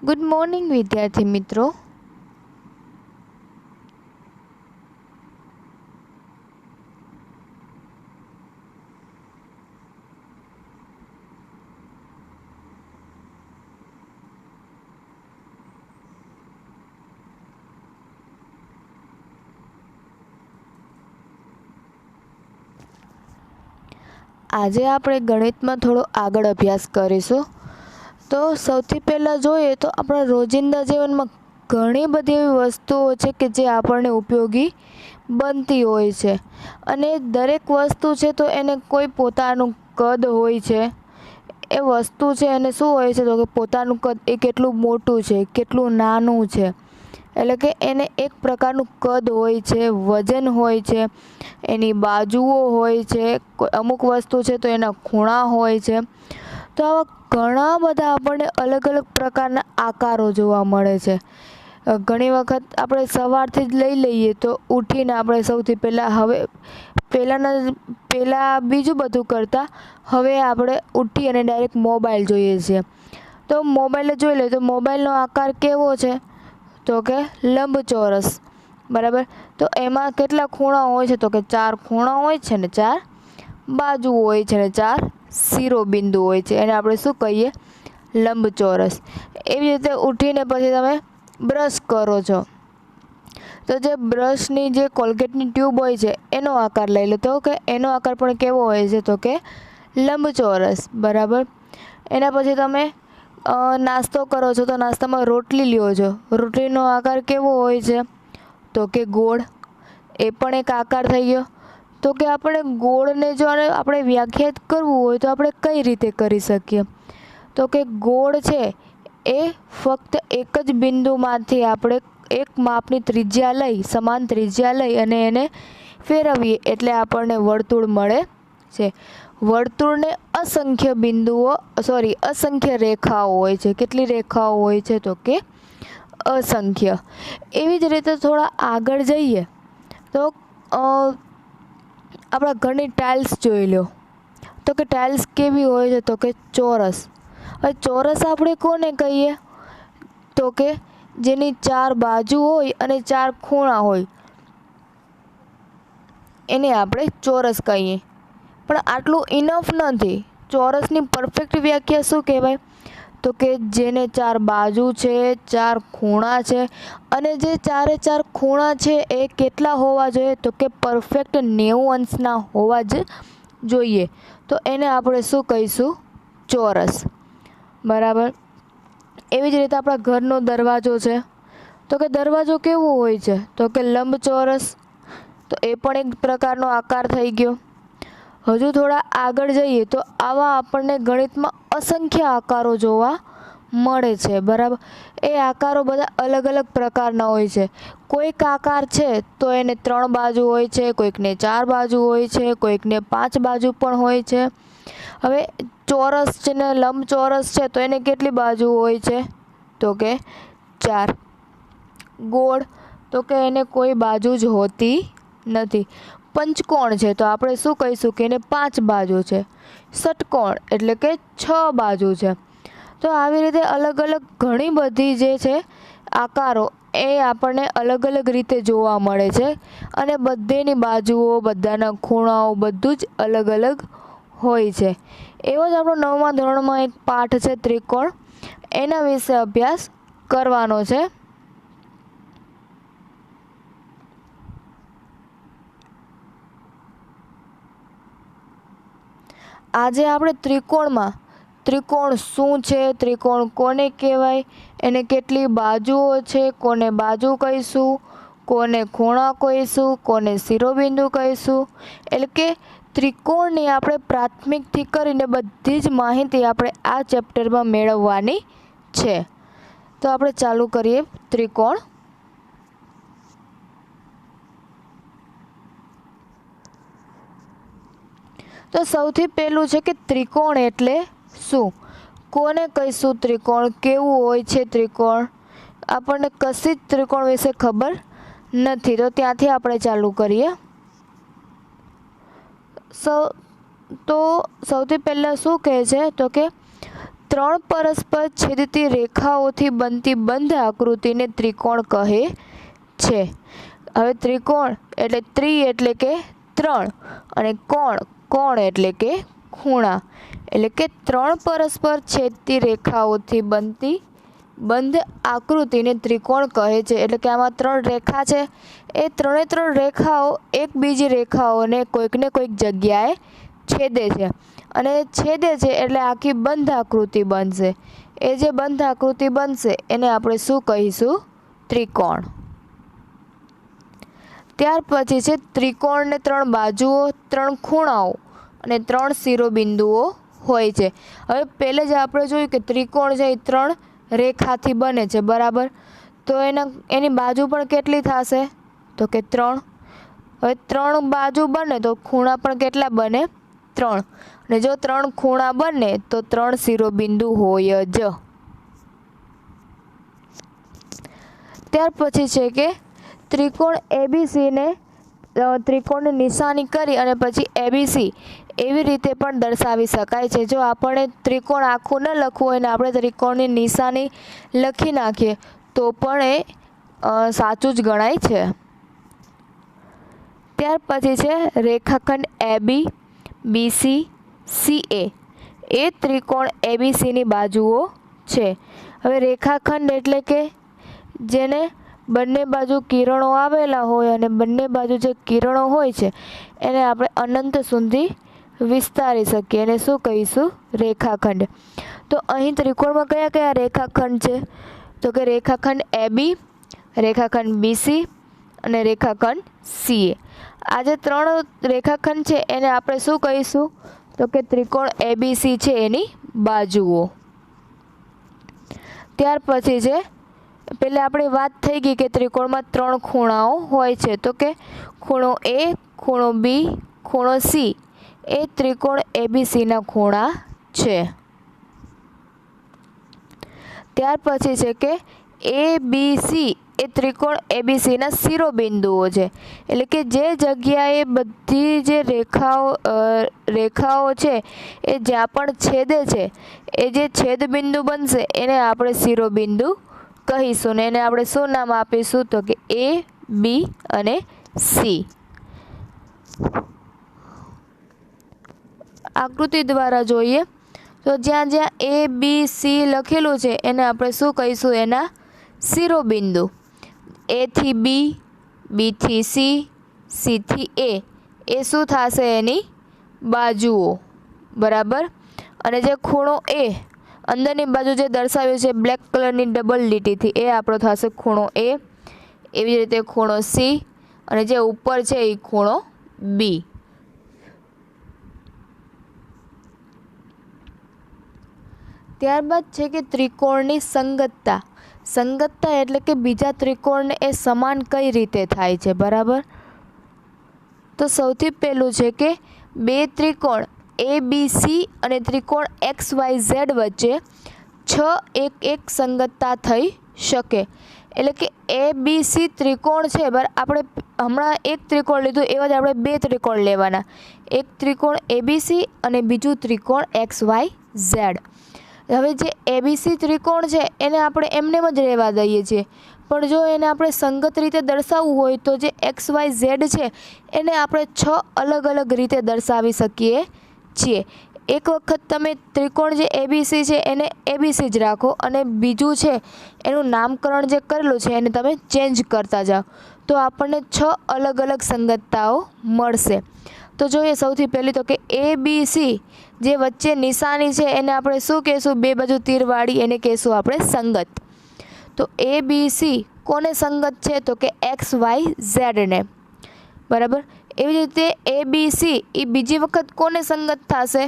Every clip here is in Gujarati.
ગુડ મોર્નિંગ વિદ્યાર્થી મિત્રો। આજે આપણે ગણિતમાં થોડો આગળ અભ્યાસ કરીશું। તો સૌથી પહેલાં જોઈએ તો આપણા રોજિંદા જીવનમાં ઘણી બધી એવી વસ્તુઓ છે કે જે આપણને ઉપયોગી બનતી હોય છે, અને દરેક વસ્તુ છે તો એને કોઈ પોતાનું કદ હોય છે। એ વસ્તુ છે એને શું હોય છે તો કે પોતાનું કદ એ કેટલું મોટું છે, કેટલું નાનું છે, એટલે કે એને એક પ્રકારનું કદ હોય છે, વજન હોય છે, એની બાજુઓ હોય છે, અમુક વસ્તુ છે તો એના ખૂણા હોય છે। તો આવા ઘણા બધા આપણને અલગ અલગ પ્રકારના આકારો જોવા મળે છે। ઘણી વખત આપણે સવારથી જ લઈ લઈએ તો ઉઠીને આપણે સૌથી પહેલાં બીજું બધું કરતાં હવે આપણે ઉઠી અને ડાયરેક્ટ મોબાઈલ જોઈએ છીએ। તો મોબાઈલ જોઈ લઈએ તો મોબાઈલનો આકાર કેવો છે તો કે લંબચોરસ, બરાબર। તો એમાં કેટલા ખૂણા હોય છે તો કે 4 ખૂણા હોય છે ને 4 બાજુ હોય છે ને 4 શિરોબિંદુ હોય છે, એને આપણે શું કહીએ લંબચોરસ। એવી રીતે ઉઠીને પછી તમે બ્રશ કરો છો તો જે બ્રશની જે કોલગેટની ટ્યુબ હોય છે એનો આકાર લઈ લો તો કે એનો આકાર પણ કેવો હોય છે તો કે લંબચોરસ, બરાબર। એના પછી તમે નાસ્તો કરો છો તો નાસ્તામાં રોટલી લ્યો છો, રોટલીનો આકાર કેવો હોય છે તો કે ગોળ, એ પણ એક આકાર થઈ ગયો। તો કે આપણે ગોળને જો આપણે વ્યાખ્યાયિત કરવું હોય તો આપણે કઈ રીતે કરી શકીએ તો કે ગોળ છે એ ફક્ત એક જ બિંદુમાંથી આપણે એક માપની ત્રિજ્યા લઈ, સમાન ત્રિજ્યા લઈ અને એને ફેરવીએ એટલે આપણને વર્તુળ મળે છે। વર્તુળને અસંખ્ય રેખાઓ હોય છે। કેટલી રેખાઓ હોય છે તો કે અસંખ્ય। એવી જ રીતે થોડા આગળ જઈએ તો આપણા ઘરની ટાઇલ્સ જોઈ લો તો કે ટાઇલ્સ કેવી હોય છે તો કે ચોરસ। હવે ચોરસ આપણે કોને કહીએ તો કે જેની 4 બાજુ હોય અને 4 ખૂણા હોય એને આપણે ચોરસ કહીએ। પણ આટલું ઇનફ નથી। ચોરસની પરફેક્ટ વ્યાખ્યા શું કહેવાય તો કે જેને 4 બાજુ છે, 4 ખૂણા છે, અને જે 4 ખૂણા છે એ કેટલા હોવા જોઈએ તો કે પરફેક્ટ 90 અંશના હોવા જ જોઈએ। તો એને આપણે શું કહીશું ચોરસ, બરાબર। એવી જ રીતે આપણા ઘરનો દરવાજો છે તો કે દરવાજો કેવો હોય છે તો કે લંબચોરસ, તો એ પણ એક પ્રકારનો આકાર થઈ ગયો। હજુ થોડા આગળ જઈએ તો આવા આપણને ગણિતમાં અસંખ્ય આકારો જોવા મળે છે, બરાબર। એ આકારો બધા અલગ અલગ પ્રકારના હોય છે। કોઈક આકાર છે તો એને 3 બાજુ હોય છે, કોઈકને 4 બાજુ હોય છે, કોઈકને 5 બાજુ પણ હોય છે। હવે ચોરસ છે ને લંબચોરસ છે તો એને કેટલી બાજુ હોય છે તો કે 4। ગોળ તો કે એને કોઈ બાજુ જ હોતી નથી। પંચકોણ છે તો આપણે શું કહીશું કે એને 5 બાજુ છે। ષટકોણ એટલે કે 6 બાજુ છે। તો આવી રીતે અલગ અલગ ઘણી બધી જે છે આકારો એ આપણને અલગ અલગ રીતે જોવા મળે છે, અને બધેની બાજુઓ, બધાના ખૂણાઓ બધું જ અલગ અલગ હોય છે। એવો જ આપણો 9મા ધોરણમાં એક પાઠ છે ત્રિકોણ, એના વિશે અભ્યાસ કરવાનો છે। આજે આપણે ત્રિકોણ શું છે, ત્રિકોણ કોને કહેવાય, એને કેટલી બાજુઓ છે, કોને બાજુ કહીશું, કોને ખૂણા કહીશું, કોને શિરોબિંદુ કહીશું, એટલે કે ત્રિકોણની આપણે પ્રાથમિકથી કરીને બધી જ માહિતી આપણે આ ચેપ્ટરમાં મેળવવાની છે। તો આપણે ચાલુ કરીએ ત્રિકોણ। તો સૌથી પહેલું છે કે ત્રિકોણ એટલે શું, કોને કહીશું ત્રિકોણ, કેવું હોય છે ત્રિકોણ, આપણને કશી જ ત્રિકોણ વિશે ખબર નથી। તો ત્યાંથી આપણે ચાલુ કરીએ। તો સૌથી પહેલાં શું કહે છે તો કે ત્રણ પરસ્પર છેદતી રેખાઓથી બનતી બંધ આકૃતિને ત્રિકોણ કહે છે. હવે ત્રિકોણ એટલે એટલે કે ત્રણ, અને કોણ એટલે કે ખૂણા, એટલે કે ત્રણ પરસ્પર છેદતી રેખાઓથી બનતી બંધ આકૃતિને ત્રિકોણ કહે છે. એટલે કે આમાં ત્રણ રેખા છે, એ ત્રણ રેખાઓ એક બીજી રેખાઓને કોઈકને કોઈક જગ્યાએ છેદે છે, અને છેદે છે એટલે આખી બંધ આકૃતિ બનશે. એ જે બંધ આકૃતિ બનશે એને આપણે શું કહીશું? ત્રિકોણ. ત્યાર પછી છે ત્રિકોણને ત્રણ બાજુઓ, ત્રણ ખૂણાઓ અને ત્રણ શિરોબિંદુઓ હોય છે. હવે પહેલે જ આપણે જોયું કે ત્રિકોણ છે એ ત્રણ રેખાથી બને છે, બરાબર. તો એની બાજુ પણ કેટલી થશે? તો કે ત્રણ. હવે ત્રણ બાજુ બને તો ખૂણા પણ કેટલા બને? ત્રણ. અને જો ત્રણ ખૂણા બને તો ત્રણ શિરોબિંદુ હોય જ. ત્યાર પછી છે કે ત્રિકોણ એબીસીને ત્રિકોણની નિશાની કરી અને પછી એબીસી એવી રીતે પણ દર્શાવી શકાય છે. જો આપણે ત્રિકોણ આખું ન લખવું હોય ને આપણે ત્રિકોણની નિશાની લખી નાખીએ તો પણ એ સાચું જ ગણાય છે. ત્યાર પછી છે રેખાખંડ એબી, બીસી, સીએ એ ત્રિકોણ એબીસીની બાજુઓ છે. હવે રેખાખંડ એટલે કે જેને બંને બાજુ કિરણો આવેલા હોય અને બંને બાજુ જે કિરણો હોય છે એને આપણે અનંત સુધી વિસ્તારી શકીએ, એને શું કહીશું? રેખાખંડ. તો અહીં ત્રિકોણમાં કયા કયા રેખાખંડ છે? તો કે રેખાખંડ એબી, રેખાખંડ બીસી અને રેખાખંડ સીએ. આ જે ત્રણ રેખાખંડ છે એને આપણે શું કહીશું? તો કે ત્રિકોણ એબીસી છે એની બાજુઓ. ત્યાર પછી છે પહેલાં આપણી વાત થઈ ગઈ કે ત્રિકોણમાં ત્રણ ખૂણાઓ હોય છે. તો કે ખૂણો એ, ખૂણો બી, ખૂણો સી એ ત્રિકોણ એબીસીના ખૂણા છે. ત્યાર પછી છે કે એ બી સી એ ત્રિકોણ એબીસીના શિરોબિંદુઓ છે. એટલે કે જે જગ્યાએ બધી જે રેખાઓ છે એ જ્યાં પણ છેદે છે એ જે છેદબિંદુ બનશે એને આપણે શિરોબિંદુ કહીશું, ને એને આપણે શું નામ આપીશું? તો કે એ, બી અને સી. આકૃતિ દ્વારા જોઈએ તો જ્યાં જ્યાં એ, બી, સી લખેલું છે એને આપણે શું કહીશું? એના શિરોબિંદુ. એ થી બી, બી થી સી, સી થી એ શું થશે? એની બાજુઓ, બરાબર. અને જે ખૂણો એ અંદરની બાજુ જે દર્શાવ્યું છે બ્લેક કલરની ડબલ લીટીથી એ આપણો થશે ખૂણો એ. એવી રીતે ખૂણો સી અને જે ઉપર છે એ ખૂણો બી. ત્યારબાદ છે કે ત્રિકોણની સંગતતા. સંગતતા એટલે કે બીજા ત્રિકોણને એ સમાન કઈ રીતે થાય છે, બરાબર. તો સૌથી પહેલું છે કે બે ત્રિકોણ એ બી સી અને ત્રિકોણ એક્સ વાય ઝેડ વચ્ચે 6-1-1 સંગતતા થઈ શકે. એટલે કે એ બી સી ત્રિકોણ છે, આપણે હમણાં એક ત્રિકોણ લીધું એવા જ આપણે બે ત્રિકોણ લેવાના. એક ત્રિકોણ એબીસી અને બીજું ત્રિકોણ એક્સ વાય ઝેડ. હવે જે એબીસી ત્રિકોણ છે એને આપણે એમનેમ જ રહેવા દઈએ છીએ, પણ જો એને આપણે સંગત રીતે દર્શાવવું હોય તો જે એક્સ વાય ઝેડ છે એને આપણે 6 અલગ અલગ રીતે દર્શાવી શકીએ છીએ. એક વખત તમે ત્રિકોણ જે એબીસી છે એને એબીસી જ રાખો અને બીજું છે એનું નામકરણ જે કરેલું છે એને તમે ચેન્જ કરતા જાઓ તો આપણને 6 અલગ અલગ સંગતતાઓ મળશે. તો જોઈએ સૌથી પહેલી તો કે એ બી સી જે વચ્ચે નિશાની છે એને આપણે શું કહેશું? બે બાજુ તીરવાળી, એને કહેશું આપણે સંગત. તો એ બી સી કોને સંગત છે? તો કે એક્સ વાય ઝેડને, બરાબર. એવી રીતે એ બી સી એ બીજી વખત કોને સંગત થશે?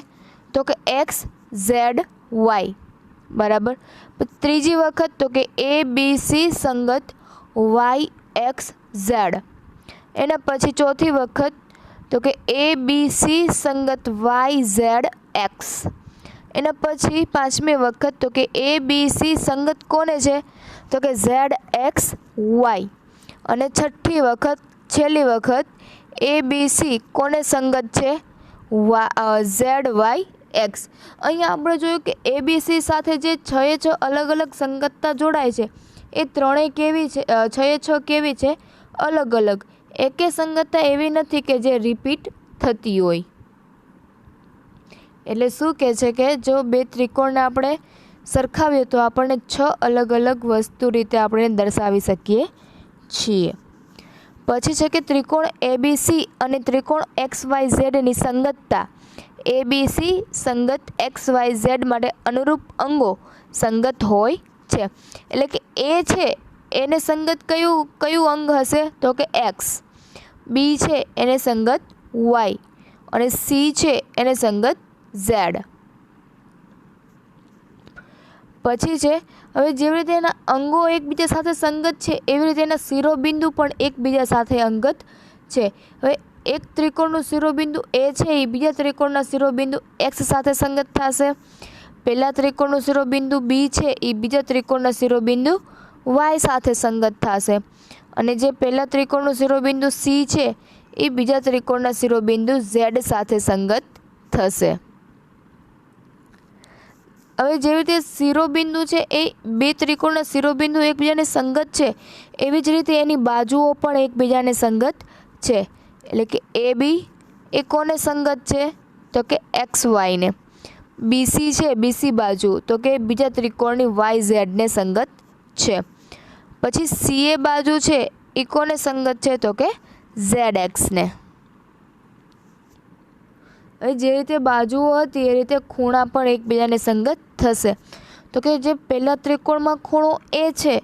તો કે એક્સ ઝેડ વાય, બરાબર. ત્રીજી વખત તો કે એ બી સી સંગત વાય એક્સ ઝેડ. એના પછી ચોથી વખત તો કે એ બી સી સંગત વાય ઝેડ એક્સ. એના પછી પાંચમી વખત તો કે એ બી સી સંગત કોને છે? તો કે ઝેડ એક્સ વાય. અને છઠ્ઠી વખત, છેલ્લી વખત એ બી સી કોને સંગત છે? Z Y X. અહીંયા આપણે જોયું કે ABC સાથે જે 6 અલગ અલગ સંગતતા જોડાય છે એ ત્રણેય કેવી છે, 6 કેવી છે, અલગ અલગ. એકે સંગતતા એવી નથી કે જે રિપીટ થતી હોય. એટલે શું કહે છે કે જો બે ત્રિકોણને આપણે સરખાવીએ તો આપણને 6 અલગ અલગ વસ્તુ રીતે આપણે દર્શાવી શકીએ છીએ. પછી છે કે ત્રિકોણ ABC અને ત્રિકોણ XYZની સંગતતા. ABC સંગત XYZ માટે અનુરૂપ અંગો સંગત હોય છે. એટલે કે એ છે એને સંગત કયું અંગ હશે તો કે X, B છે એને સંગત Y અને C છે એને સંગત Z. પછી છે હવે જેવી રીતે એના અંગો એકબીજા સાથે સંગત છે એવી રીતે એના શિરોબિંદુ પણ એકબીજા સાથે અંગત છે. હવે એક ત્રિકોણનું શિરોબિંદુ એ છે એ બીજા ત્રિકોણના શિરોબિંદુ X સાથે સંગત થશે. પહેલા ત્રિકોણનું શિરોબિંદુ B છે એ બીજા ત્રિકોણના શિરોબિંદુ Y સાથે સંગત થશે અને જે પહેલા ત્રિકોણનું શિરોબિંદુ C છે એ બીજા ત્રિકોણના શિરોબિંદુ Z સાથે સંગત થશે. હવે જેવી રીતે શિરોબિંદુ છે એ બે ત્રિકોણના શિરોબિંદુ એકબીજાને સંગત છે એવી જ રીતે એની બાજુઓ પણ એકબીજાને સંગત છે. એટલે કે AB એ કોને સંગત છે તો કે XY ને. BC છે BC બાજુ તો કે બીજા ત્રિકોણની YZ ને સંગત છે. પછી CA બાજુ છે એ કોને સંગત છે તો કે ZX ને. હવે જે રીતે બાજુઓ હતી એ રીતે ખૂણા પણ એકબીજાને સંગત થશે. તો કે જે પહેલા ત્રિકોણમાં ખૂણો A છે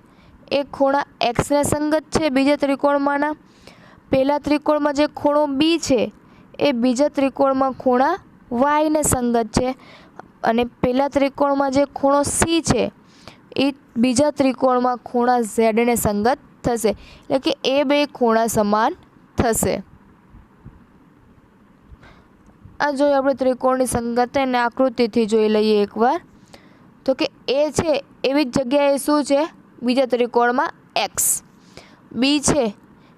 એ ખૂણા X ને સંગત છે બીજા ત્રિકોણમાંના. પહેલા ત્રિકોણમાં જે ખૂણો B છે એ બીજા ત્રિકોણમાં ખૂણા Y ને સંગત છે અને પહેલા ત્રિકોણમાં જે ખૂણો C છે એ બીજા ત્રિકોણમાં ખૂણા Z ને સંગત થશે. એટલે કે એ બે ખૂણા સમાન થશે. આ જોઈએ આપણે ત્રિકોણની સંગતતા એને આકૃતિથી જોઈ લઈએ એકવાર. તો કે એ છે એવી જ જગ્યાએ શું છે બીજા ત્રિકોણમાં X, B છે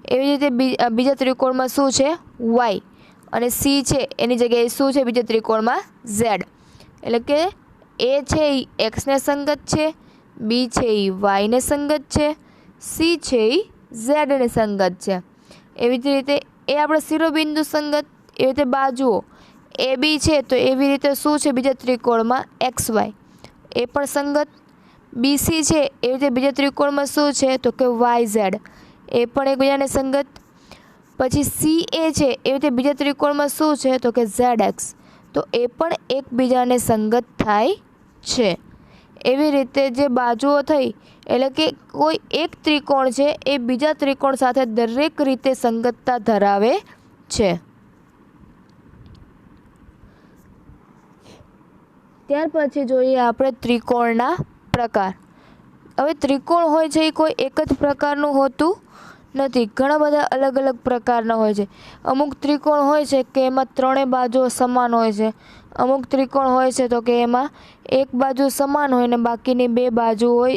એવી રીતે બીજા ત્રિકોણમાં શું છે Y અને C છે એની જગ્યાએ શું છે બીજા ત્રિકોણમાં Z. એટલે કે એ છે એ X ને સંગત છે, B છે એ Y ને સંગત છે, C છે એ Z ને સંગત છે. એવી જ રીતે એ આપણે શિરોબિંદુ સંગત. એવી રીતે બાજુઓ AB છે તો એવી રીતે શું છે બીજા ત્રિકોણમાં XY એ પણ સંગત. BC છે એવી રીતે બીજા ત્રિકોણમાં શું છે તો કે YZ એ પણ એકબીજાને સંગત. પછી CA છે એવી રીતે બીજા ત્રિકોણમાં શું છે તો કે ZX તો એ પણ એકબીજાને સંગત થાય છે. એવી રીતે જે બાજુઓ થઈ એટલે કે કોઈ એક ત્રિકોણ છે એ બીજા ત્રિકોણ સાથે દરેક રીતે સંગતતા ધરાવે છે. ત્યાર પછી જોઈએ આપણે ત્રિકોણના પ્રકાર. હવે ત્રિકોણ હોય છે એ કોઈ એક જ પ્રકારનું હોતું નથી, ઘણા બધા અલગ અલગ પ્રકારના હોય છે. અમુક ત્રિકોણ હોય છે કે એમાં ત્રણેય બાજુઓ સમાન હોય છે. અમુક ત્રિકોણ હોય છે તો કે એમાં એક બાજુ સમાન હોય ને બાકીની બે બાજુ હોય,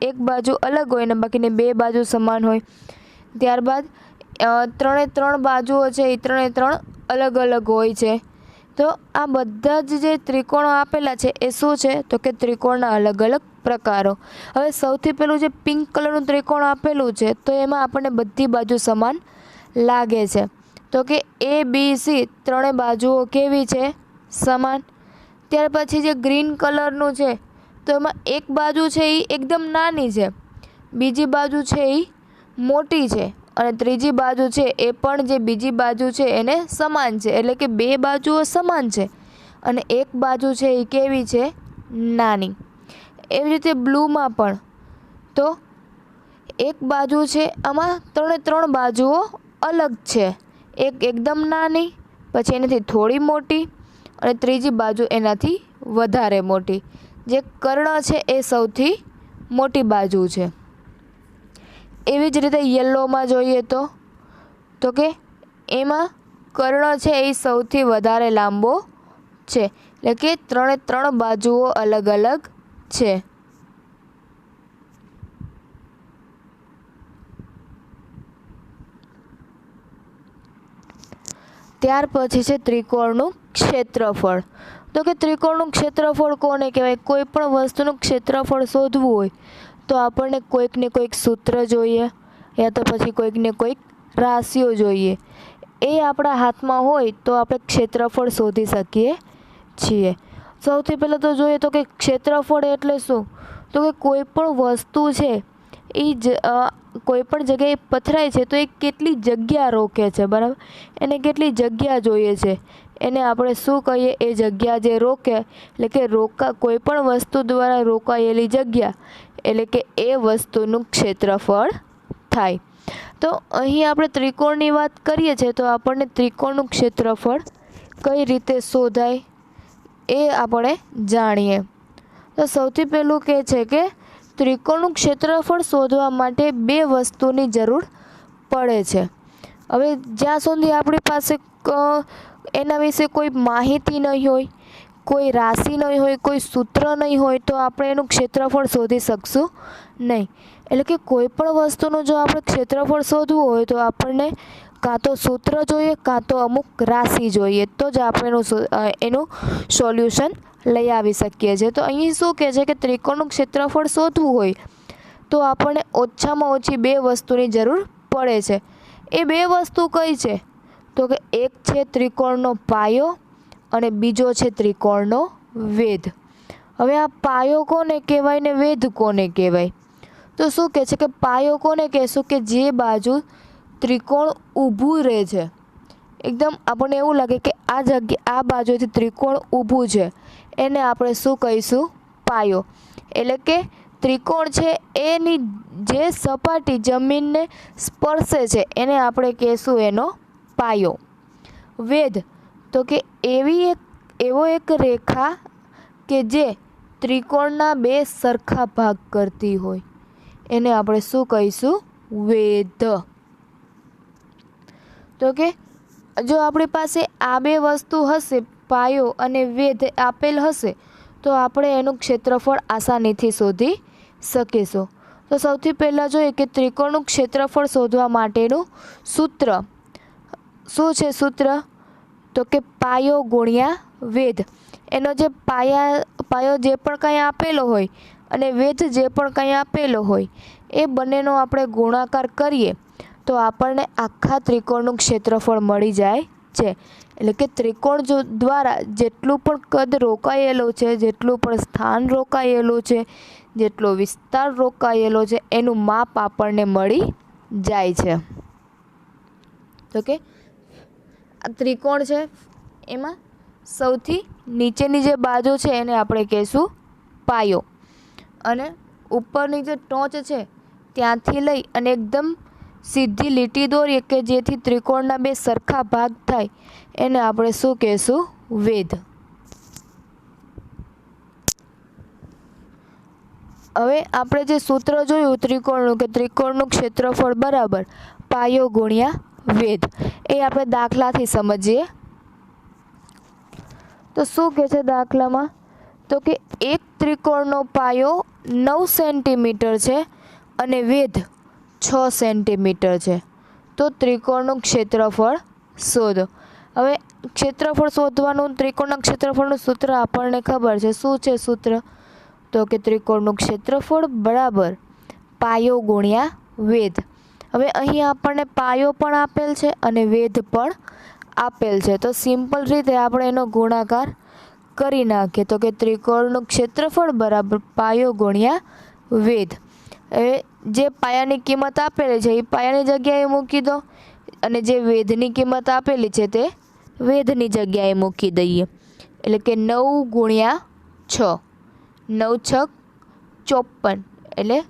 એક બાજુ અલગ હોય ને બાકીની બે બાજુ સમાન હોય. ત્યારબાદ ત્રણ બાજુઓ છે એ ત્રણ અલગ અલગ હોય છે. તો આ બધા જ જે ત્રિકોણો આપેલા છે એ શું છે તો કે ત્રિકોણના અલગ અલગ પ્રકારો. હવે સૌથી પહેલું જે પિંક કલરનું ત્રિકોણ આપેલું છે તો એમાં આપણને બધી બાજુ સમાન લાગે છે. તો કે ABC ત્રણેય બાજુઓ કેવી છે સમાન. ત્યાર પછી જે ગ્રીન કલરનું છે તો એમાં એક બાજુ છે એ એકદમ નાની છે, બીજી બાજુ છે એ મોટી છે અને ત્રીજી બાજુ છે એ પણ જે બીજી બાજુ છે એને સમાન છે. એટલે કે બે બાજુઓ સમાન છે અને એક બાજુ છે એ કેવી છે નાની. એવી રીતે બ્લૂમાં પણ તો એક બાજુ છે આમાં ત્રણ બાજુઓ અલગ છે, એક એકદમ નાની, પછી એનાથી થોડી મોટી અને ત્રીજી બાજુ એનાથી વધારે મોટી. જે કર્ણ છે એ સૌથી મોટી બાજુ છે. એવી જ રીતે યલોમાં જોઈએ તો કે એમાં કર્ણ છે એ સૌથી વધારે લાંબો છે. એટલે કે ત્રણ બાજુઓ અલગ અલગ છે. ત્યાર પછી છે ત્રિકોણનું ક્ષેત્રફળ. તો કે ત્રિકોણનું ક્ષેત્રફળ કોને કહેવાય? કોઈ પણ વસ્તુનું ક્ષેત્રફળ શોધવું હોય તો આપણને કોઈક ને કોઈક સૂત્ર જોઈએ, યા તો પછી કોઈક ને કોઈક રાશિઓ જોઈએ. એ આપણા હાથમાં હોય તો આપણે ક્ષેત્રફળ શોધી શકીએ છીએ. સૌથી પહેલાં તો જોઈએ તો કે ક્ષેત્રફળ એટલે શું? તો કે કોઈ પણ વસ્તુ છે એ કોઈ પણ જગ્યાએ પથરાય છે તો એ કેટલી જગ્યા રોકે છે, બરાબર? એને કેટલી જગ્યા જોઈએ છે એને આપણે શું કહીએ? એ જગ્યા જે રોકે એટલે કે કોઈ પણ વસ્તુ દ્વારા રોકાયેલી જગ્યા એટલે કે એ વસ્તુનું ક્ષેત્રફળ થાય. તો અહીં આપણે ત્રિકોણની વાત કરીએ છીએ તો આપણને ત્રિકોણનું ક્ષેત્રફળ કઈ રીતે શોધાય એ આપણે જાણીએ. તો સૌથી પહેલું કહે છે કે ત્રિકોણનું ક્ષેત્રફળ શોધવા માટે બે વસ્તુની જરૂર પડે છે. હવે જ્યાં સુધી આપણી પાસે એના વિશે કોઈ માહિતી નહીં હોય, કોઈ રાશિ નહીં હોય, કોઈ સૂત્ર નહીં હોય તો આપણે એનું ક્ષેત્રફળ શોધી શકશું નહીં. એટલે કે કોઈ પણ વસ્તુનું જો આપણે ક્ષેત્રફળ શોધવું હોય તો આપણને કાં તો સૂત્ર જોઈએ કાં તો અમુક રાશિ જોઈએ, તો જ આપણે એનું સોલ્યુશન લઈ આવી શકીએ છીએ. તો અહીં શું કહે છે કે ત્રિકોણનું ક્ષેત્રફળ શોધવું હોય તો આપણને ઓછામાં ઓછી બે વસ્તુની જરૂર પડે છે. એ બે વસ્તુ કઈ છે? તો કે એક છે ત્રિકોણનો પાયો અને બીજો છે ત્રિકોણનો વેધ. હવે આ પાયો કોને કહેવાય ને વેધ કોને કહેવાય? તો શું કહે છે કે પાયો કોને કહેશું? કે જે બાજુ ત્રિકોણ ઊભું રહે છે, એકદમ આપણને એવું લાગે કે આ બાજુથી ત્રિકોણ ઊભું છે, એને આપણે શું કહીશું? પાયો. એટલે કે ત્રિકોણ છે એની જે સપાટી જમીનને સ્પર્શે છે એને આપણે કહેશું એનો પાયો. વેધ તો કે એવો એક રેખા કે જે ત્રિકોણના બે સરખા ભાગ કરતી હોય એને આપણે શું કહીશું? વેધ. તો કે જો આપણી પાસે આ બે વસ્તુ હશે, પાયો અને વેધ આપેલ હશે, તો આપણે એનું ક્ષેત્રફળ આસાનીથી શોધી શકીશું. તો સૌથી પહેલાં જોઈએ કે ત્રિકોણનું ક્ષેત્રફળ શોધવા માટેનું સૂત્ર શું છે? સૂત્ર તો કે પાયો ગુણ્યા વેધ. એનો જે પાયો જે પણ કંઈ આપેલો હોય અને વેધ જે પણ કંઈ આપેલો હોય એ બંનેનો આપણે ગુણાકાર કરીએ તો આપણને આખા ત્રિકોણનું ક્ષેત્રફળ મળી જાય છે. એટલે કે ત્રિકોણ દ્વારા જેટલું પણ કદ રોકાયેલું છે, જેટલું પણ સ્થાન રોકાયેલું છે, જેટલો વિસ્તાર રોકાયેલો છે એનું માપ આપણને મળી જાય છે. તો કે આ ત્રિકોણ છે એમાં સૌથી નીચેની જે બાજુ છે એને આપણે કહીશું પાયો, અને ઉપરની જે ટોચ છે ત્યાંથી લઈ અને એકદમ સીધી લીટી દોરીએ કે જેથી ત્રિકોણના બે સરખા ભાગ થાય એને આપણે શું કહીશું? વેધ. હવે આપણે જે સૂત્ર જોયું ત્રિકોણનું કે ત્રિકોણનું ક્ષેત્રફળ બરાબર પાયો ગુણ્યા વેધ, એ આપણે દાખલાથી સમજીએ. તો શું કહે છે દાખલામાં? તો કે એક ત્રિકોણનો પાયો 9 સેન્ટીમીટર છે અને વેધ 6 સેન્ટીમીટર છે. તો ત્રિકોણનું ક્ષેત્રફળ શોધો. હવે ક્ષેત્રફળ શોધવાનું ત્રિકોણના ક્ષેત્રફળનું સૂત્ર આપણને ખબર છે. શું છે સૂત્ર? તો કે ત્રિકોણનું ક્ષેત્રફળ બરાબર પાયો ગુણ્યા વેધ. હવે અહીં આપણને પાયો પણ આપેલ છે અને વેધ પણ આપેલ છે. તો સિમ્પલ રીતે આપણે એનો ગુણાકાર કરી નાખીએ તો કે ત્રિકોણનું ક્ષેત્રફળ બરાબર પાયો ગુણ્યા વેધ. હવે જે પાયાની કિંમત આપેલી છે એ પાયાની જગ્યાએ મૂકી દો અને જે વેધની કિંમત આપેલી છે તે વેધની જગ્યાએ મૂકી દઈએ. એટલે કે 9 ગુણ્યા 6, 9 6 54.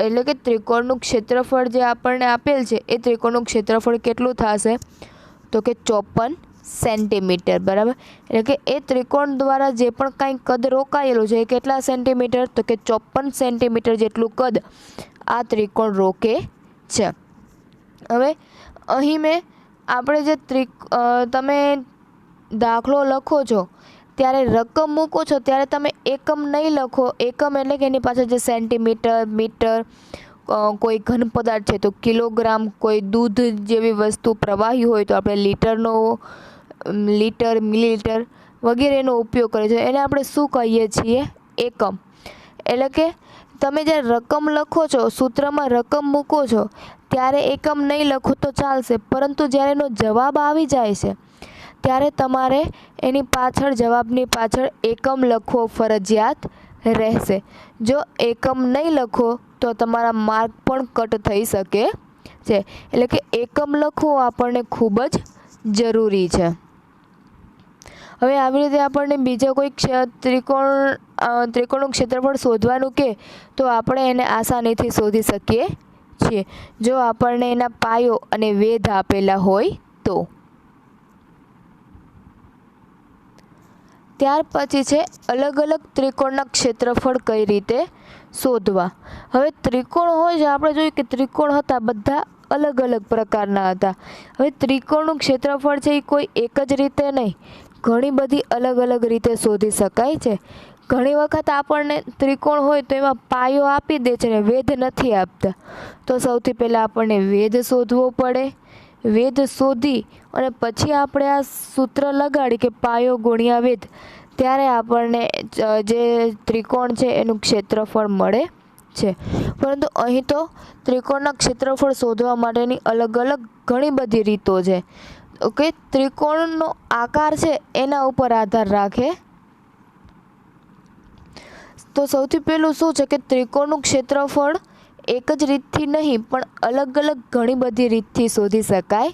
એટલે કે ત્રિકોણનું ક્ષેત્રફળ જે આપણને આપેલ છે એ ત્રિકોણનું ક્ષેત્રફળ કેટલું થશે? તો કે 54 સેન્ટીમીટર, બરાબર. એટલે કે એ ત્રિકોણ દ્વારા જે પણ કાંઈ કદ રોકાયેલું છે એ કેટલા સેન્ટીમીટર? તો કે 54 સેન્ટીમીટર જેટલું કદ આ ત્રિકોણ રોકે છે. હવે અહીં આપણે જે તમે દાખલો લખો છો ત્યારે રકમ મૂકો છો ત્યારે તમે એકમ નહીં લખો. એકમ એટલે કે એની પાછળ જે સેન્ટીમીટર, મીટર, કોઈ ઘન પદાર્થ છે તો કિલોગ્રામ, કોઈ દૂધ જેવી વસ્તુ પ્રવાહી હોય તો આપણે લીટર, મિલીલીટર, વગેરેનો ઉપયોગ કરે છે, એને આપણે શું કહીએ છીએ? એકમ. એટલે કે તમે જ્યારે રકમ લખો છો, સૂત્રમાં રકમ મૂકો છો, ત્યારે એકમ નહીં લખો તો ચાલશે, પરંતુ જ્યારે એનો જવાબ આવી જાય છે ત્યારે તમારે એની પાછળ, જવાબની પાછળ એકમ લખવો ફરજિયાત રહેશે. જો એકમ નહીં લખો તો તમારા માર્ક પણ કટ થઈ શકે છે. એટલે કે એકમ લખવો આપણને ખૂબ જ જરૂરી છે. હવે આવી રીતે આપણને બીજા કોઈ ત્રિકોણનું ક્ષેત્રફળ શોધવાનું કે તો આપણે એને આસાનીથી શોધી શકીએ છીએ, જો આપણને એના પાયો અને વેધ આપેલા હોય તો. ત્યાર પછી છે અલગ અલગ ત્રિકોણના ક્ષેત્રફળ કઈ રીતે શોધવા. હવે ત્રિકોણ હોય છે, આપણે જોયું કે ત્રિકોણ હતા, બધા અલગ અલગ પ્રકારના હતા. હવે ત્રિકોણનું ક્ષેત્રફળ છે એ કોઈ એક જ રીતે નહીં, ઘણી બધી અલગ અલગ રીતે શોધી શકાય છે. ઘણી વખત આપણને ત્રિકોણ હોય તો એમાં પાયો આપી દે છે ને વેધ નથી આપતા, તો સૌથી પહેલાં આપણને વેધ શોધવો પડે. વેધ શોધી અને પછી આપણે આ સૂત્ર લગાડી કે પાયો ગુણ્યા વેધ, ત્યારે આપણને જે ત્રિકોણ છે એનું ક્ષેત્રફળ મળે છે. પરંતુ અહીં તો ત્રિકોણના ક્ષેત્રફળ શોધવા માટેની અલગ અલગ ઘણી બધી રીતો છે. ઓકે, ત્રિકોણનો આકાર છે એના ઉપર આધાર રાખે. તો સૌથી પહેલું શું છે કે ત્રિકોણનું ક્ષેત્રફળ એક જ રીતથી નહીં પણ અલગ અલગ ઘણી બધી રીતથી શોધી શકાય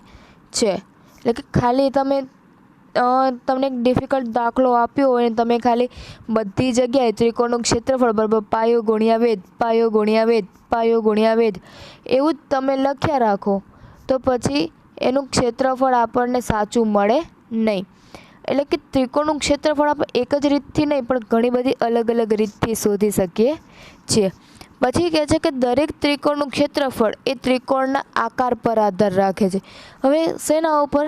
છે. એટલે કે ખાલી તમને એક ડિફિકલ્ટ દાખલો આપ્યો હોય અને તમે ખાલી બધી જગ્યાએ ત્રિકોણનું ક્ષેત્રફળ બરાબર પાયો ગુણ્યા વેધ, પાયો ગુણ્યા વેધ, પાયો ગુણ્યા વેધ એવું જ તમે લખ્યા રાખો તો પછી એનું ક્ષેત્રફળ આપણને સાચું મળે નહીં. એટલે કે ત્રિકોણનું ક્ષેત્રફળ આપણે એક જ રીતથી નહીં પણ ઘણી બધી અલગ અલગ રીતથી શોધી શકીએ છીએ. પછી કહે છે કે દરેક ત્રિકોણનું ક્ષેત્રફળ એ ત્રિકોણના આકાર પર આધાર રાખે છે. હવે શેના ઉપર?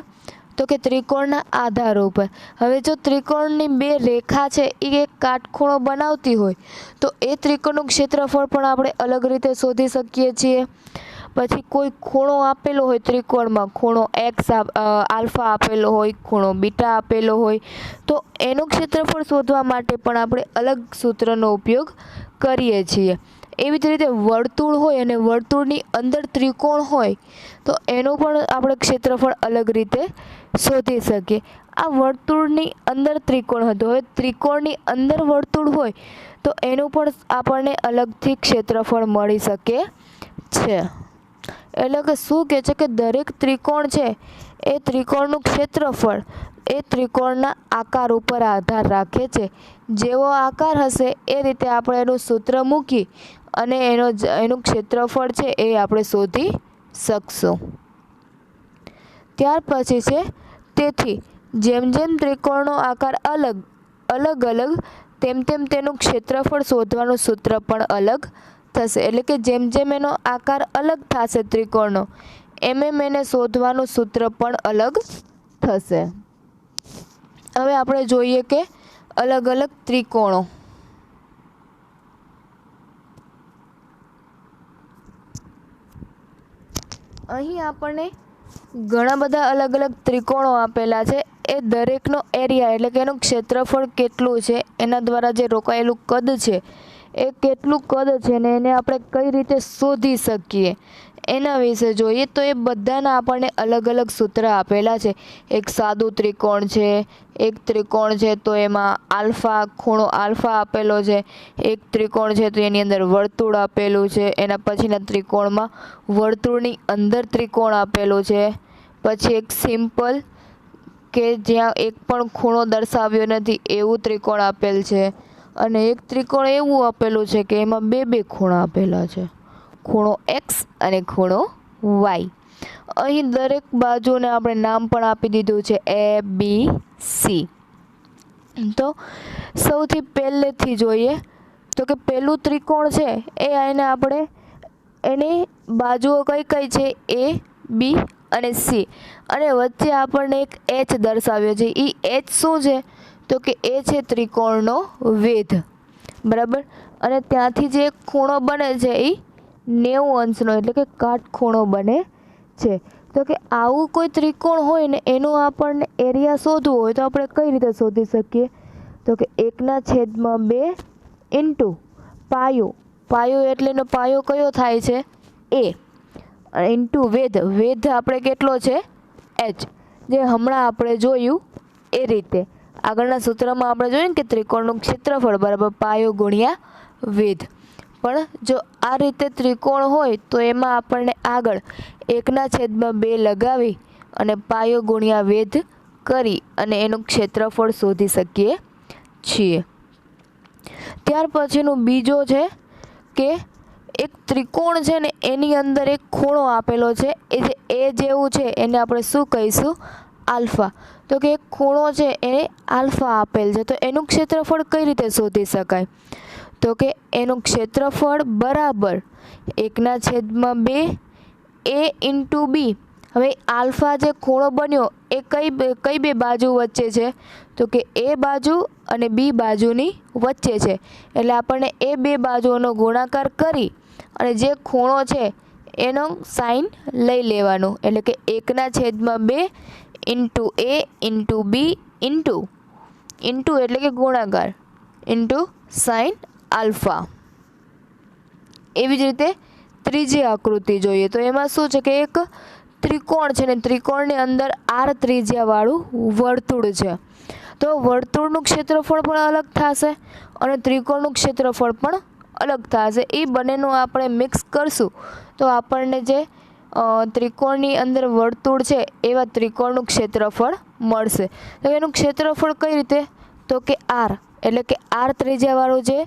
તો કે ત્રિકોણના આધાર ઉપર. હવે જો ત્રિકોણની બે રેખા છે એ એક કાટખૂણો બનાવતી હોય તો એ ત્રિકોણનું ક્ષેત્રફળ પણ આપણે અલગ રીતે શોધી શકીએ છીએ. પછી કોઈ ખૂણો આપેલો હોય ત્રિકોણમાં, ખૂણો એક્સ આલ્ફા આપેલો હોય, ખૂણો બીટા આપેલો હોય, તો એનું ક્ષેત્રફળ શોધવા માટે પણ આપણે અલગ સૂત્રનો ઉપયોગ કરીએ છીએ. એવી જ રીતે વર્તુળ હોય અને વર્તુળની અંદર ત્રિકોણ હોય તો એનું પણ આપણે ક્ષેત્રફળ અલગ રીતે શોધી શકીએ. આ વર્તુળની અંદર ત્રિકોણ હતો, હવે ત્રિકોણની અંદર વર્તુળ હોય તો એનું પણ આપણને અલગથી ક્ષેત્રફળ મળી શકે છે. એટલે કે શું કહે છે કે દરેક ત્રિકોણ છે એ ત્રિકોણનું ક્ષેત્રફળ એ ત્રિકોણના આકાર ઉપર આધાર રાખે છે. જેવો આકાર હશે એ રીતે આપણે એનું સૂત્ર મૂકી અને એનું ક્ષેત્રફળ છે એ આપણે શોધી શકશું. ત્યાર પછી છે તેથી જેમ જેમ ત્રિકોણનો આકાર અલગ અલગ તેમ તેમ તેનું ક્ષેત્રફળ શોધવાનું સૂત્ર પણ અલગ થશે. એટલે કે જેમ જેમ એનો આકાર અલગ થશે ત્રિકોણનો એમ એને શોધવાનું સૂત્ર પણ અલગ થશે. હવે આપણે જોઈએ કે અલગ અલગ ત્રિકોણો. અહીં આપણને ઘણા બધા અલગ અલગ ત્રિકોણો આપેલા છે. એ દરેકનો એરિયા એટલે કે એનું ક્ષેત્રફળ કેટલું છે, એના દ્વારા જે રોકાયેલું કદ છે એ કેટલું કદ છે ને એને આપણે કઈ રીતે શોધી શકીએ એના વિશે જોઈએ. તો એ બધાના આપણને અલગ અલગ સૂત્ર આપેલા છે. એક સાદું ત્રિકોણ છે, એક ત્રિકોણ છે તો એમાં ખૂણો આલ્ફા આપેલો છે, એક ત્રિકોણ છે તો એની અંદર વર્તુળ આપેલું છે, એના પછીના ત્રિકોણમાં વર્તુળની અંદર ત્રિકોણ આપેલું છે, પછી એક સિમ્પલ કે જ્યાં એક પણ ખૂણો દર્શાવ્યો નથી એવું ત્રિકોણ આપેલ છે, અને એક ત્રિકોણ એવું આપેલું છે કે એમાં બે ખૂણા આપેલા છે, ખૂણો એક્સ અને ખૂણો વાય. અહીં દરેક બાજુને આપણે નામ પણ આપી દીધું છે ABC. તો સૌથી પહેલેથી જોઈએ તો કે પહેલું ત્રિકોણ છે એ એને આપણે એની બાજુઓ કઈ છે A, B અને C, અને વચ્ચે આપણને એક H દર્શાવ્યો છે. એ H શું છે તો કે એ છે ત્રિકોણનો વેધ, બરાબર. અને ત્યાંથી જે ખૂણો બને છે એ 90 અંશનો એટલે કે કાટખૂણો બને છે. તો કે આવું કોઈ ત્રિકોણ હોય ને એનો આપણને એરિયા શોધવું હોય તો આપણે કઈ રીતે શોધી શકીએ? તો કે 1/2 ઇન્ટુ પાયો, પાયો એટલે એનો પાયો કયો થાય છે? એ, ઇન્ટુ વેધ, વેધ આપણે કેટલો છે? h, જે હમણાં આપણે જોયું એ રીતે આગળના સૂત્રમાં આપણે જોયું કે ત્રિકોણનું ક્ષેત્રફળ બરાબર પાયો ગુણ્યા વેધ. પણ જો આ રીતે ત્રિકોણ હોય તો એમાં આપણને આગળ 1/2 લગાવી અને પાયો ગુણ્યા વેધ કરી અને એનું ક્ષેત્રફળ શોધી શકીએ છીએ. ત્યાર પછીનું બીજો છે કે એક ત્રિકોણ છે ને એની અંદર એક ખૂણો આપેલો છે, એ જે એ જેવું છે એને આપણે શું કહીશું? આલ્ફા. તો કે એક ખૂણો છે એને આલ્ફા આપેલ છે, તો એનું ક્ષેત્રફળ કઈ રીતે શોધી શકાય? તો કે એનું ક્ષેત્રફળ બરાબર 1/2 a ઇન્ટુ બી. હવે આલ્ફા જે ખૂણો બન્યો એ કઈ બે બાજુ વચ્ચે છે? તો કે એ બાજુ અને બી બાજુની વચ્ચે છે, એટલે આપણને એ બે બાજુઓનો ગુણાકાર કરી અને જે ખૂણો છે એનો સાઇન લઈ લેવાનો, એટલે કે 1/2 ઇન્ટુ એ ઇન્ટુ બી ઇન્ટુ એટલે કે ગુણાકાર ઇન્ટુ સાઇન આલ્ફા. એવી જ રીતે ત્રીજી આકૃતિ જોઈએ તો એમાં શું છે કે એક ત્રિકોણ છે ને ત્રિકોણની અંદર r ત્રિજ્યાવાળું વર્તુળ છે. તો વર્તુળનું ક્ષેત્રફળ પણ અલગ થશે અને ત્રિકોણનું ક્ષેત્રફળ પણ અલગ થશે. એ બંનેનું આપણે મિક્સ કરશું તો આપણને જે ત્રિકોણની અંદર વર્તુળ છે એવા ત્રિકોણનું ક્ષેત્રફળ મળશે. તો એનું ક્ષેત્રફળ કઈ રીતે? તો કે r, એટલે કે r ત્રિજ્યાવાળું જે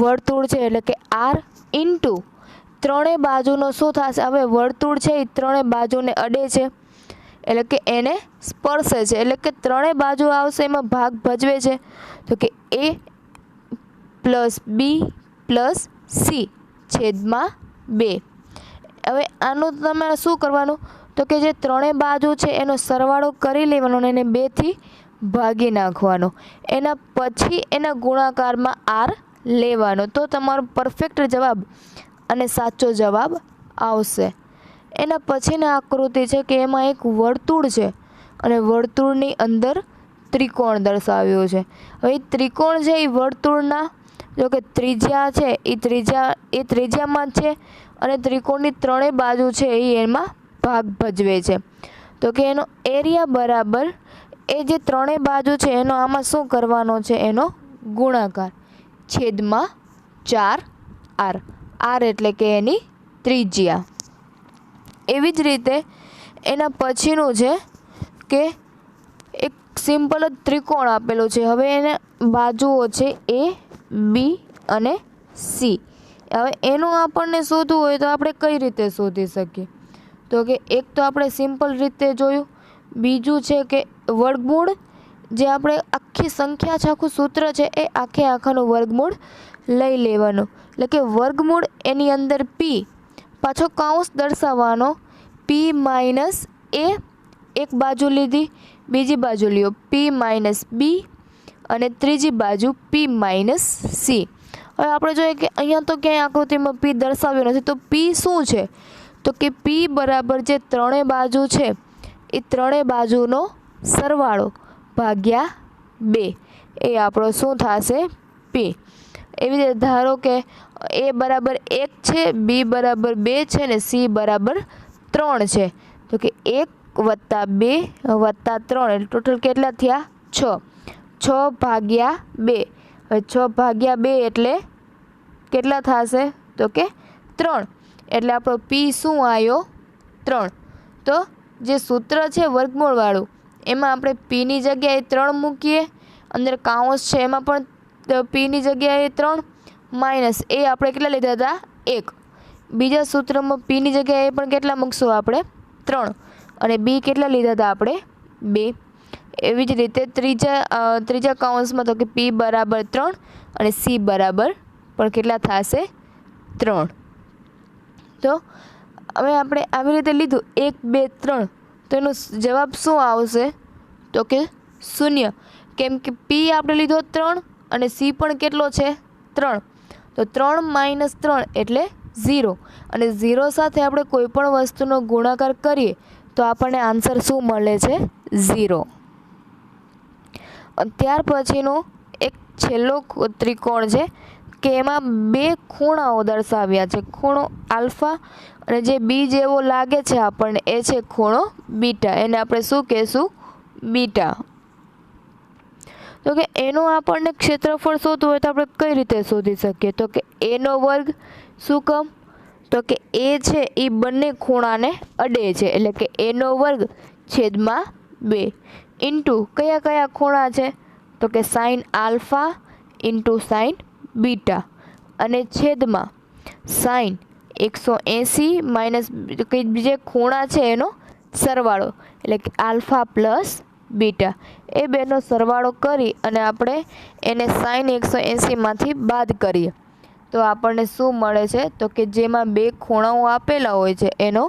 વર્તુળ છે એટલે કે r ઇન્ટુ ત્રણેય બાજુનો શું થશે? હવે વર્તુળ છે એ ત્રણેય બાજુને અડે છે એટલે કે એને સ્પર્શે છે, એટલે કે ત્રણેય બાજુ આવશે એમાં ભાગ ભજવે છે, તો કે a plus B plus C છેદમાં 2. હવે આનું તમારે શું કરવાનું? તો કે જે ત્રણેય બાજુ છે એનો સરવાળો કરી લેવાનો અને એને 2થી ભાગી નાખવાનો, એના પછી એના ગુણાકારમાં r લેવાનો, તો તમારો પરફેક્ટ જવાબ અને સાચો જવાબ આવશે. એના પછીની આકૃતિ છે કે એમાં એક વર્તુળ છે અને વર્તુળની અંદર ત્રિકોણ દર્શાવ્યો છે. હવે ત્રિકોણ છે એ વર્તુળના જો કે ત્રિજ્યા છે એ ત્રિજ્યામાં છે અને ત્રિકોણની ત્રણેય બાજુ છે એ એમાં ભાગ ભજવે છે. તો કે એનો એરિયા બરાબર એ જે ત્રણેય બાજુ છે એનો આમાં શું કરવાનો છે? એનો ગુણાકાર છેદમાં 4r, r એટલે કે એની ત્રિજ્યા. એવી જ રીતે એના પછીનું છે કે એક સિમ્પલ જ ત્રિકોણ આપેલું છે. હવે એને બાજુઓ છે એ બી અને સી. હવે એનું આપણને શોધવું હોય તો આપણે કઈ રીતે શોધી શકીએ? તો કે એક તો આપણે સિમ્પલ રીતે જોયું, બીજું છે કે વર્ગમૂળ, જે આપણે આખી સંખ્યા છે આખું સૂત્ર છે એ આખાનું વર્ગમૂળ લઈ લેવાનું, એટલે કે વર્ગમૂળ એની અંદર પી, પાછો કૌંસ દર્શાવવાનો, પી માઇનસ એ એક બાજુ લીધી, બીજી બાજુ લ્યો પી માઇનસ બી અને ત્રીજી બાજુ પી માઇનસ સી. હવે આપણે જોઈએ કે અહીંયા તો ક્યાંય આકૃતિમાં પી દર્શાવ્યો નથી, તો પી શું છે? તો કે પી બરાબર જે ત્રણેય બાજુ છે એ ત્રણેય બાજુનો સરવાળો ભાગ્યા 2 એ આપણો શું થશે? પી. એવી રીતે ધારો કે એ બરાબર 1 છે, બી બરાબર 2 છે ને સી બરાબર 3 છે, તો કે 1 + 2 + 3 એટલે ટોટલ કેટલા થયા? 6. 6 ભાગ્યા 2. હવે 6 ભાગ્યા 2 એટલે કેટલા થશે? તો કે 3. એટલે આપણો પી શું આવ્યો? 3. તો જે સૂત્ર છે વર્ગમૂળવાળું એમાં આપણે પીની જગ્યાએ 3 મૂકીએ, અંદર કૌંસ છે એમાં પણ પીની જગ્યાએ 3 માઇનસ એ આપણે કેટલા લીધા હતા? 1. બીજા સૂત્રમાં પીની જગ્યાએ પણ કેટલા મૂકશું આપણે? 3 અને બી કેટલા લીધા હતા આપણે? 2. એવી જ રીતે ત્રીજા કૌંસમાં તો કે પી બરાબર 3 અને સી બરાબર પણ કેટલા થશે? 3. તો હવે આપણે આવી રીતે લીધું 1 2 3, તો એનો જવાબ શું આવશે? તો કે 0, કેમ કે પી આપણે લીધો 3 અને સી પણ કેટલો છે? 3. તો 3 - 3 એટલે 0, અને 0 સાથે આપણે કોઈ પણ વસ્તુનો ગુણાકાર કરીએ તો આપણને આન્સર શું મળે છે? 0. ત્યાર પછીનો એક છેલ્લો ત્રિકોણ છે કે એમાં 2 ખૂણાઓ દર્શાવ્યા છે, ખૂણો આલ્ફા અને જે બી જેવો લાગે છે આપણને એ છે ખૂણો બીટા. એને આપણે શું કહેશું? બીટા. તો કે એનું આપણને ક્ષેત્રફળ શોધવું હોય તો આપણે કઈ રીતે શોધી શકીએ? તો કે એનો વર્ગ. શું કામ? તો કે એ છે એ બંને ખૂણાને અડે છે, એટલે કે એનો વર્ગ છેદમાં 2 ઇન્ટુ કયા કયા ખૂણા છે? તો કે sine alpha into sign beta અને છેદમાં સાઇન 180 માઇનસ જે ખૂણા છે એનો સરવાળો, એટલે કે આલ્ફા પ્લસ બીટા. એ બેનો સરવાળો કરી અને આપણે એને સાઇન 180માંથી બાદ કરીએ તો આપણને શું મળે છે? તો કે જેમાં 2 ખૂણાઓ આપેલા હોય છે એનો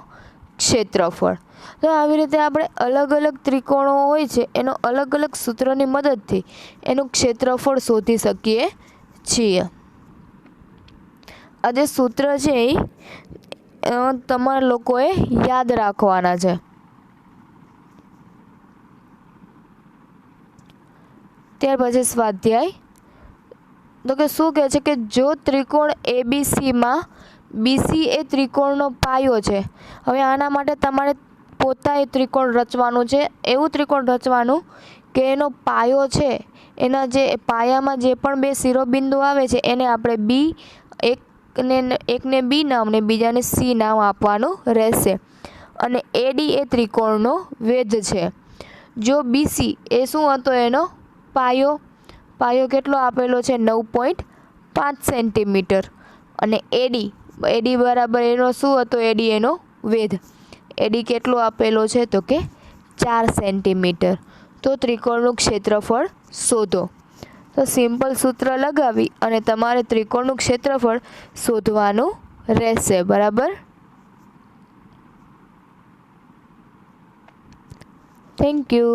ક્ષેત્રફળ. તો આવી રીતે આપણે અલગ અલગ ત્રિકોણો હોય છે એનો અલગ અલગ સૂત્રની મદદથી એનું ક્ષેત્રફળ શોધી શકીએ છીએ. આ જે સૂત્ર છે એ તમારા લોકોએ યાદ રાખવાના છે. ત્યાર પછી સ્વાધ્યાય. તો કે શું કહે છે કે જો ત્રિકોણ એબીસીમાં બીસી એ ત્રિકોણનો પાયો છે. હવે આના માટે તમારે પોતાએ ત્રિકોણ રચવાનું છે. એવું ત્રિકોણ રચવાનું કે એનો પાયો છે, એના જે પાયામાં જે પણ 2 શિરોબિંદુ આવે છે એને આપણે બી, એકને બી નામ ને બીજાને સી નામ આપવાનું રહેશે. અને એડી એ ત્રિકોણનો વેધ છે. જો બીસી એ શું હતો? એનો પાયો. પાયો કેટલો આપેલો છે? 9.5 સેન્ટીમીટર. અને એડી બરાબર એનો શું હતો? એડી એનો વેધ. એડી કેટલો આપેલો છે? તો કે 4 સેન્ટીમીટર. તો ત્રિકોણનું ક્ષેત્રફળ શોધો. તો સિમ્પલ સૂત્ર લગાવી અને તમારે ત્રિકોણનું ક્ષેત્રફળ શોધવાનું રહેશે. બરાબર? Thank you.